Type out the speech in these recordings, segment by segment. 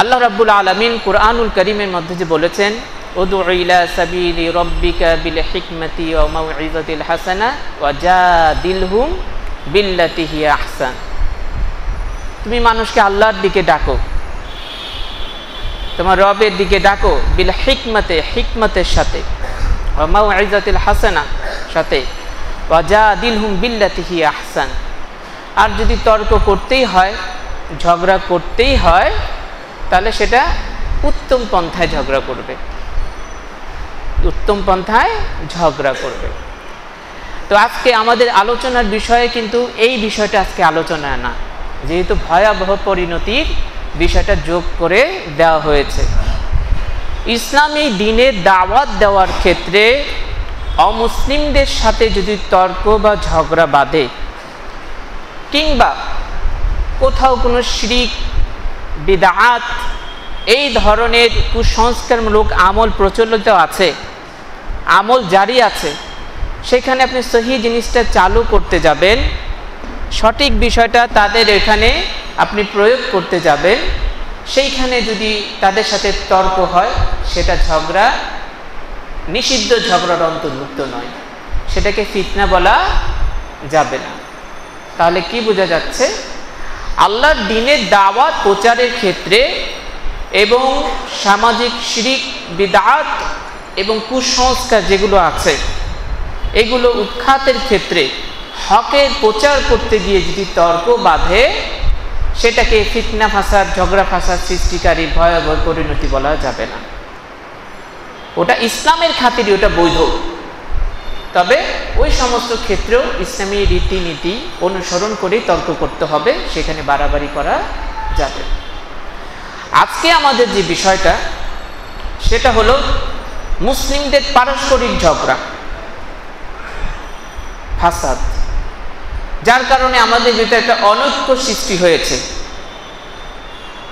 আল্লাহ রাব্বুল আলামিন কুরআনুল কারীমের মধ্যে যে বলেছেন, উদউ ইলা সাবিলি রাব্বিকা বিল হিকমাতি ওয়া মাউইযাতিল হাসানা ওয়া জাদিলহুম বিল্লাতি হিয়া আহসান। তুমি মানুষকে আল্লাহর দিকে ডাকো, তোমার রবের দিকে ডাকো, বিল হিকমাতে, হিকমতের সাথে, ওয়া মাউইযাতিল হাসানা সাথে, ওয়া জাদিলহুম বিল্লাতি হিয়া আহসান। আর যদি তর্ক করতেই হয়, ঝগড়া করতেই হয়, তাহলে সেটা উত্তম পন্থায় ঝগড়া করবে, উত্তম পন্থায় ঝগড়া করবে। তো আজকে আমাদের আলোচনার বিষয়ে কিন্তু এই বিষয়টা আজকে আলোচনা না, যেহেতু ভয়াবহ পরিণতির বিষয়টা যোগ করে দেওয়া হয়েছে। ইসলামী দ্বীনের দাওয়াত দেওয়ার ক্ষেত্রে অমুসলিমদের সাথে যদি তর্ক বা ঝগড়া বাঁধে, কিংবা কোথাও কোনো শিরক, বিদআত, এই ধরনের কুসংস্কারমূলক আমল প্রচলিত আছে, আমল জারি আছে, সেখানে আপনি সহি জিনিসটা চালু করতে যাবেন, সঠিক বিষয়টা তাদের এখানে আপনি প্রয়োগ করতে যাবেন, সেইখানে যদি তাদের সাথে তর্ক হয়, সেটা ঝগড়া, নিষিদ্ধ ঝগড়ার অন্তর্ভুক্ত নয়, সেটাকে ফিতনা বলা যাবে না। তাহলে কি বোঝা যাচ্ছে? আল্লাহর দ্বীনের দাওয়াত প্রচারের ক্ষেত্রে এবং সামাজিক শিরক, বিদআত এবং কুসংস্কার যেগুলো আছে, এগুলো উৎখাতের ক্ষেত্রে হকের প্রচার করতে গিয়ে যদি তর্ক বাঁধে, সেটাকে ফিতনা ফাসাদ, ঝগড়া ফাসাদ সৃষ্টিকারী ভয়াবহ পরিণতি বলা যাবে না। ওটা ইসলামের খাতিরে ওটা বৈধ, তবে ওই সমস্ত ক্ষেত্রেও ইসলামী রীতিনীতি অনুসরণ করেই তর্ক করতে হবে, সেখানে বাড়াবাড়ি করা যাবে। আজকে আমাদের যে বিষয়টা, সেটা হলো মুসলিমদের পারস্পরিক ঝগড়া ফাসাদ, যার কারণে আমাদের ভিতরে একটা অনৈক্য সৃষ্টি হয়েছে।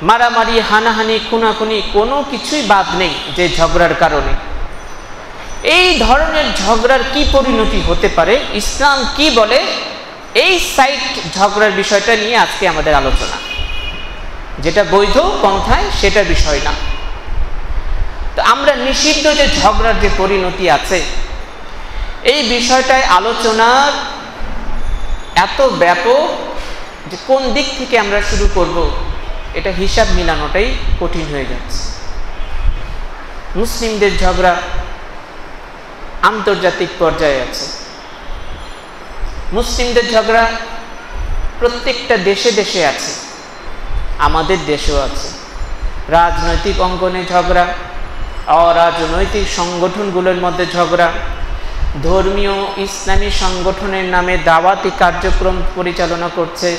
মারামারি, হানাহানি, খুনাখুনি কোনো কিছুই বাদ নেই যে ঝগড়ার কারণে। এই ধরনের ঝগড়ার কি পরিণতি হতে পারে, ইসলাম কি বলে, এই সাইড ঝগড়ার বিষয়টা নিয়ে আজকে আমাদের আলোচনা। যেটা বৈধ পন্থায় সেটা বিষয় না। তো আমরা নিষিদ্ধ যে ঝগড়ার যে পরিণতি আছে, এই বিষয়টায় আলোচনার এত ব্যাপক যে কোন দিক থেকে আমরা শুরু করব, এটা হিসাব মিলানোটাই কঠিন হয়ে যাচ্ছে। মুসলিমদের ঝগড়া আন্তর্জাতিক পর্যায়ে আছে, মুসলিমদের ঝগড়া প্রত্যেকটা দেশে দেশে আছে, আমাদের দেশেও আছে। রাজনৈতিক অঙ্গনে ঝগড়া, অরাজনৈতিক সংগঠনগুলোর মধ্যে ঝগড়া, ধর্মীয় ইসলামী সংগঠনের নামে দাওয়াতি কার্যক্রম পরিচালনা করছে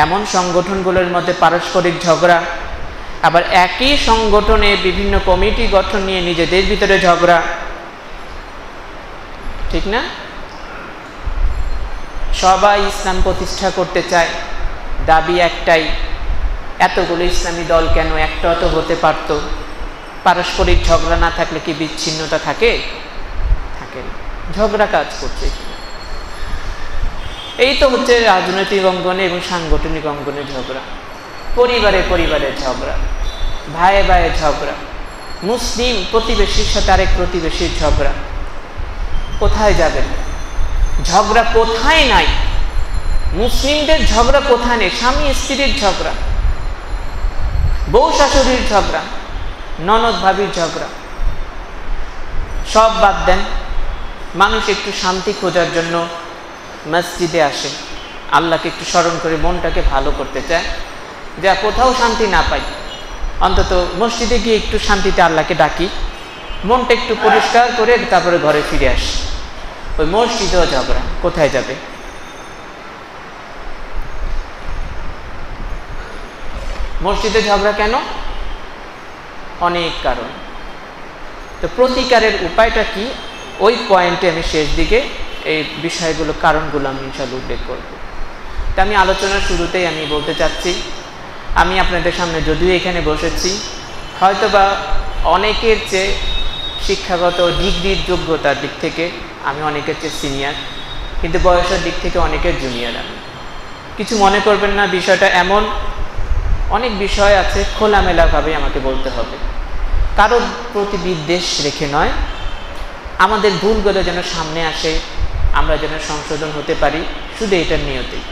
এমন সংগঠনগুলোর মধ্যে পারস্পরিক ঝগড়া, আবার একই সংগঠনে বিভিন্ন কমিটি গঠন নিয়ে নিজেদের ভিতরে ঝগড়া, ঠিক না? সবাই ইসলাম প্রতিষ্ঠা করতে চায়, দাবি একটাই, এতগুলো ইসলামী দল কেন, একটাও তো হতে পারত। পারস্পরিক ঝগড়া না থাকলে কি বিচ্ছিন্নতা থাকে? থাকে না, ঝগড়া কাজ করছে। এই তো হচ্ছে রাজনৈতিক অঙ্গনে এবং সাংগঠনিক অঙ্গনে ঝগড়া, পরিবারে পরিবারে ঝগড়া, ভাইয়ে ভাইয়ে ঝগড়া, মুসলিম প্রতিবেশীর সাথে আরেক প্রতিবেশীর ঝগড়া। কোথায় যাবেন? ঝগড়া কোথায় নাই? মুসলিমদের ঝগড়া কোথায় নেই? স্বামী স্ত্রীর ঝগড়া, বউ শাশুড়ির ঝগড়া, ননদ ভাবির ঝগড়া, সব বাদ দেন। মানুষ একটু শান্তি খোঁজার জন্য মসজিদে আসে, আল্লাহকে একটু স্মরণ করে মনটাকে ভালো করতে চায়, যা কোথাও শান্তি না পাই, অন্তত মসজিদে গিয়ে একটু শান্তিতে আল্লাহকে ডাকি, মনটা একটু পরিষ্কার করে তারপরে ঘরে ফিরে আসি। ওই মসজিদেও ঝগড়া, কোথায় যাবে? মসজিদে ঝগড়া কেন? অনেক কারণ। তো প্রতিকারের উপায়টা কি, ওই পয়েন্টে আমি শেষ দিকে এই বিষয়গুলো, কারণগুলো আমি ইনশাআল্লাহ উল্লেখ করব। তা আমি আলোচনার শুরুতেই আমি বলতে চাচ্ছি, আমি আপনাদের সামনে যদিও এখানে বসেছি, হয়তোবা অনেকের চেয়ে শিক্ষাগত ডিগ্রির যোগ্যতার দিক থেকে আমি অনেকের চেয়ে সিনিয়র, কিন্তু বয়সের দিক থেকে অনেকের জুনিয়র। আমি কিছু মনে করবেন না, বিষয়টা এমন অনেক বিষয় আছে খোলামেলাভাবে আমাকে বলতে হবে, কারোর প্রতি বিদ্বেষ রেখে নয়, আমাদের ভুলগুলো যেন সামনে আসে, আমরা যেন সংশোধন হতে পারি, শুধু এটার নিয়তেই।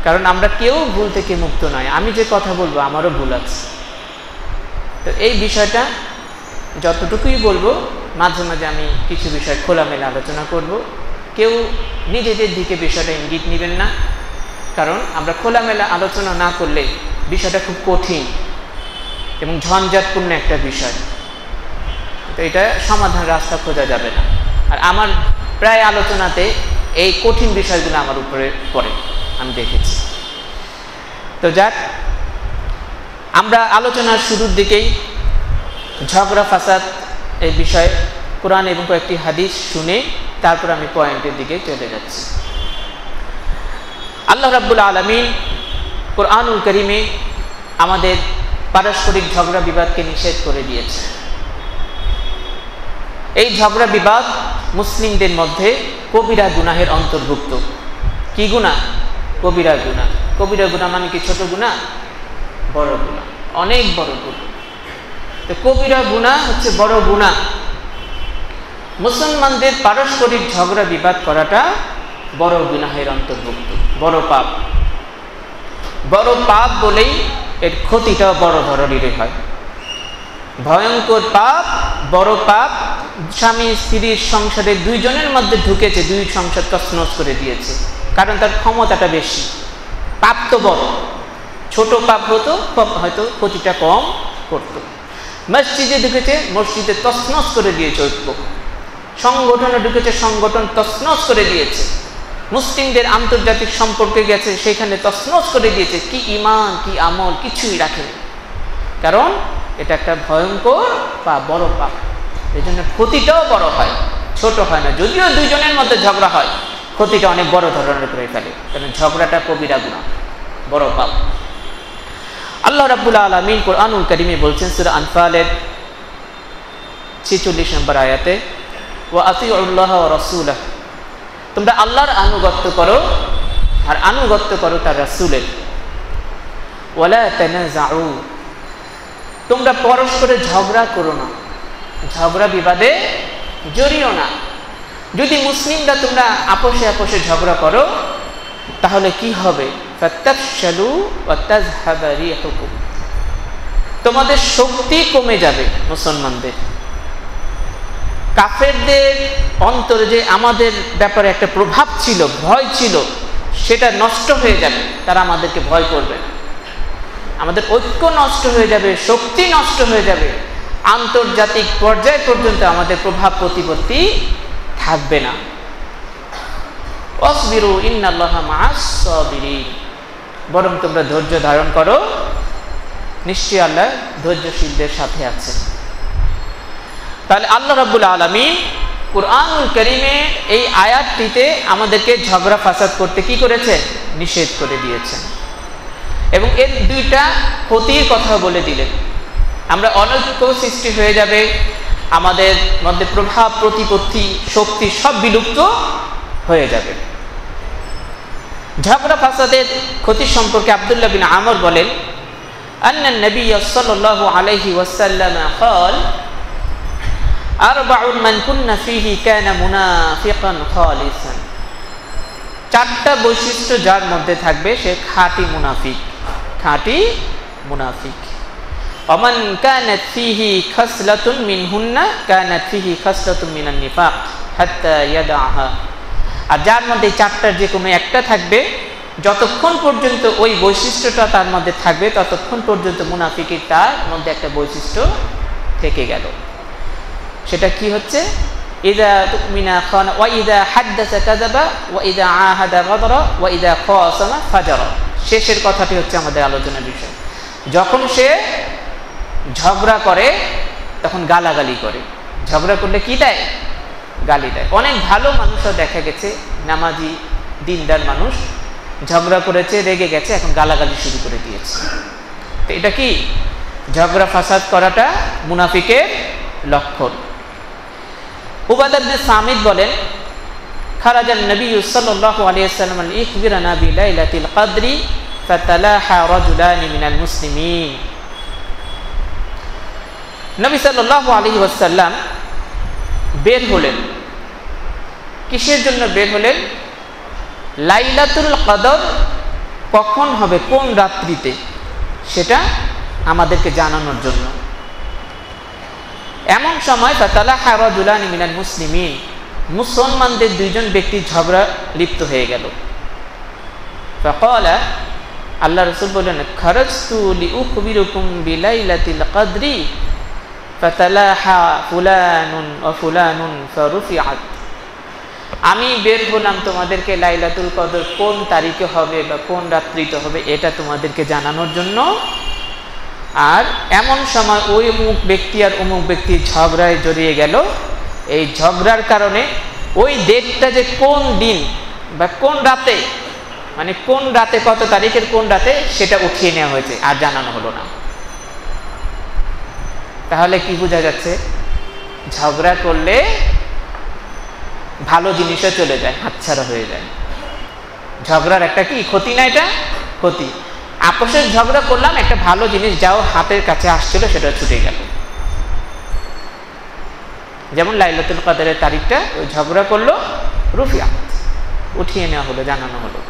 কারণ আমরা কেউ ভুল থেকে মুক্ত নয়, আমি যে কথা বলবো আমারও ভুল আছে। তো এই বিষয়টা যতটুকুই বলবো, মাঝে মাঝে আমি কিছু বিষয় খোলামেলা আলোচনা করব, কেউ নিজেদের দিকে বিষয়টা ইঙ্গিত নেবেন না, কারণ আমরা খোলামেলা আলোচনা না করলে বিষয়টা খুব কঠিন এবং ঝঞ্ঝাটপূর্ণ একটা বিষয়। তো এটা সমাধান রাস্তা খোঁজা যাবে না। আর আমার প্রায় আলোচনাতে এই কঠিন বিষয়গুলো আমার উপরে পড়ে, আমি দেখেছি। তো যাক, আমরা আলোচনার শুরুর দিকেই ঝগড়া ফাসাদ এই বিষয়ে কোরআন এবং কয়েকটি হাদিস শুনে তারপর আমি পয়েন্টের দিকে চলে যাচ্ছি। আল্লাহ রাব্বুল আলামিন কোরআনুল কারীমে আমাদের পারস্পরিক ঝগড়া বিবাদকে নিষেধ করে দিয়েছে। এই ঝগড়া বিবাদ মুসলিমদের মধ্যে কবিরা গুনাহের অন্তর্ভুক্ত। কি গুনাহ? কবিরা গুনাহ। কবিরা গুনাহ মানে কি ছোট গুনাহ? বড় গুনাহ, অনেক বড় গুনাহ। তো কবিরা গুনাহ হচ্ছে বড় গুনাহ। মুসলমানদের পারস্পরিক ঝগড়া বিবাদ করাটা বড় গুনাহের অন্তর্ভুক্ত, বড় পাপ। বড় পাপ বলেই এর ক্ষতিটা বড় ধরনেরই হয়। ভয়ঙ্কর পাপ, বড় পাপ। স্বামী স্ত্রীর সংসারে দুইজনের মধ্যে ঢুকেছে, দুই সংসার তছনছ করে দিয়েছে, কারণ তার ক্ষমতাটা বেশি। পাপ তো বড়, ছোট পাপ হতো হয়তো ক্ষতিটা কম করত। মসজিদে ঢুকেছে, মসজিদে তছনছ করে দিয়েছে ঐক্য। সংগঠনে ঢুকেছে, সংগঠন তছনছ করে দিয়েছে। মুসলিমদের আন্তর্জাতিক সম্পর্কে গেছে, সেখানে তছনছ করে দিয়েছে। কি ঈমান, কি আমল, কিছুই রাখেনি, কারণ এটা একটা ভয়ঙ্কর পাপ, বড় পাপ। এই জন্য ক্ষতিটাও বড় হয়, ছোট হয় না। যদিও দুইজনের মধ্যে ঝগড়া হয়, ক্ষতিটা অনেক বড় ধরনের করে ফেলে, কারণ ঝগড়াটা কবিরা গুনাহ, বড় পাপ। আল্লাহ রাব্বুল আলামিন কোরআনুল কারীমে বলছেন সূরা আনফালের 46 নম্বর আয়াতে, ওয়া আতিউল্লাহ ওয়া রাসূলাহ, তোমরা আল্লাহর আনুগত্য করো আর আনুগত্য করো তার রাসূলের। ওয়ালা তানাযাউ, তোমরা পরস্পরে ঝগড়া করো না, ঝগড়া বিবাদে জড়িও না। যদি মুসলিমরা তোমরা আপোষে আপোষে ঝগড়া করো, তাহলে কি হবে? ফাতাফশালু ওয়া তাযহাবা রিহুকুম, তোমাদের শক্তি কমে যাবে। মুসলমানদের, কাফেরদের অন্তরে যে আমাদের ব্যাপারে একটা প্রভাব ছিল, ভয় ছিল, সেটা নষ্ট হয়ে যাবে। তারা আমাদেরকে ভয় করবে না। আমাদের ঐক্য নষ্ট হয়ে যাবে, শক্তি নষ্ট হয়ে যাবে। আন্তর্জাতিক পর্যায় পর্যন্ত আমাদের প্রভাব প্রতিপত্তি থাকবে না। ওয়াসবিরু ইন্নাল্লাহা মাআস সাবিরিন, বরং তোমরা ধৈর্য ধারণ করো, নিশ্চয়ই আল্লাহ ধৈর্যশীলদের সাথে আছেন। তাহলে আল্লাহ রাব্বুল আলামিন কুরআনুল কারীমে এই আয়াতটিতে আমাদেরকে ঝগড়া ফাসাদ করতে কি করেছেন? নিষেধ করে দিয়েছেন। এবং এর দুইটা ক্ষতির কথা বলে দিলেন। আমরা অনৈক্য সৃষ্টি হয়ে যাবে, আমাদের মধ্যে প্রভাব প্রতিপত্তি শক্তি সব বিলুপ্ত হয়ে যাবে। ঝগড়া ফাসাদের ক্ষতি সম্পর্কে আব্দুল্লাহ বিন আমর বলেন, আন্না নবী সাল্লাল্লাহু আলাইহি ওয়াসাল্লাম قال আরবাউন মান কুন্না ফীহি কানা মুনাফিকান খালিসান, চারটা বৈশিষ্ট্য যার মধ্যে থাকবে সে খাঁটি মুনাফিক, খাঁটি মুনাফিক। ওমান কানাত ফীহি খাসলাতুন মিনহুন্না কানাত ফীহি খাসলাতুন মিনান নিফাক হাত্তা ইয়াদাহা, আর যার মধ্যে চারটার যে কোনো একটা থাকবে, যতক্ষণ পর্যন্ত ওই বৈশিষ্ট্যটা তার মধ্যে থাকবে ততক্ষণ পর্যন্ত মুনাফিকের তার মধ্যে একটা বৈশিষ্ট্য থেকে গেল। সেটা কি হচ্ছে? ইযা তুমিনা খানা ওয়া ইযা হাদাসা কাযাবা ওয়া ইযা আহাদা গাদরা ওয়া ইযা খাসামা ফাজারা। শেষের কথাটি হচ্ছে আমাদের আলোচনার বিষয়। যখন সে ঝগড়া করে তখন গালাগালি করে। ঝগড়া করলে কি দেয়? গালি দেয়। অনেক ভালো মানুষও দেখা গেছে, নামাজি দিনদার মানুষ, ঝগড়া করেছে, রেগে গেছে, এখন গালাগালি শুরু করে দিয়েছে। তো এটা কি? ঝগড়া ফাসাদ করাটা মুনাফিকের লক্ষণ। উবাদা ইবনে সামিদ বলেন, খারাজান নবী সাল্লাল্লাহু আলাইহি ওয়াসাল্লাম ইখবিরানা বিলাইলাতিল কদরি ফাতালাহা রাজুলানি মিনাল মুসলিমিন। নবী সাল্লাল্লাহু আলাইহি ওয়াসাল্লাম বের হলেন। কিসের জন্য বের হলেন? লাইলাতুল কদর কখন হবে, কোন রাত্রিতে, সেটা আমাদেরকে জানানোর জন্য। এমন সময় ফাতালাহা রাজুলানি মিনাল মুসলিমিন, মুসলমানদের দুইজন ব্যক্তি ঝগড়া লিপ্ত হয়ে গেল। ফাকালা, আল্লাহ রাসূল বললেন, খারাজতু লিউখবিরুকুম বিলাইলাতিল কদরি ফাতালাহা ফুলানুন ওয়া ফুলানুন ফারুফিআত। আমি বের হলাম তোমাদেরকে লাইলাতুল কদর কোন তারিখে হবে বা কোন রাত্রিতে হবে এটা তোমাদেরকে জানানোর জন্য। আর এমন সময় ওই অমুক ব্যক্তি আর অমুক ব্যক্তি ঝগড়ায় জড়িয়ে গেল। এই ঝগড়ার কারণে ওই ডেটটা যে কোন দিন বা কোন রাতে, মানে কোন রাতে, কত তারিখের কোন রাতে, সেটা উঠিয়ে নেওয়া হয়েছে, আর জানানো হলো না। তাহলে কি বোঝা যাচ্ছে? ঝগড়া করলে ভালো জিনিসও চলে যায়, হাতছাড়া হয়ে যায়। ঝগড়ার একটা কি ক্ষতি না? এটা ক্ষতি। আপোষের ঝগড়া করলাম, একটা ভালো জিনিস যাও হাতের কাছে আসছিল সেটা ছুটে গেল। যেমন লাইলাতুল কদরের তারিখটা ওই ঝগড়া করলো, রুফিয়াত, উঠিয়ে নেওয়া হলো, জানানো হলো।